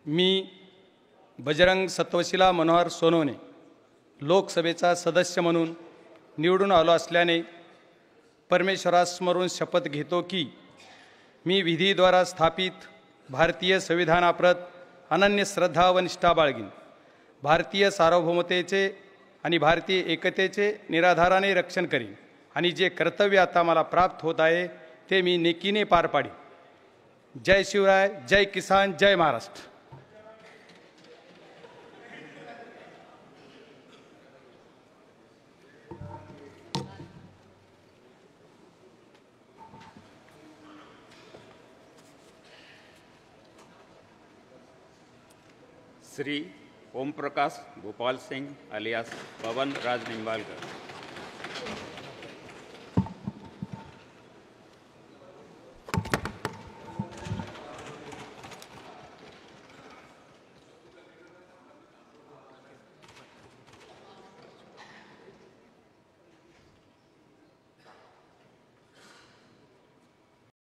मी बजरंग सत्वशिला मनोहर सोनवणे लोकसभेचा सदस्य म्हणून निवडून आलो असल्याने परमेश्वरास स्मरून शपथ घेतो की मी विधीद्वारा स्थापित भारतीय संविधानाप्रत अनन्य श्रद्धा व निष्ठा बाळगीन। भारतीय सार्वभौमतेचे आणि भारतीय एकतेचे निराधाराने रक्षण करीन आणि जे कर्तव्य आता मला प्राप्त होत आहे ते मी नेकीने पार पाडीन। जय शिवराय, जय किसान, जय महाराष्ट्र। श्री ओम प्रकाश गोपाल सिंह अलियास पवन राज निंबालकर।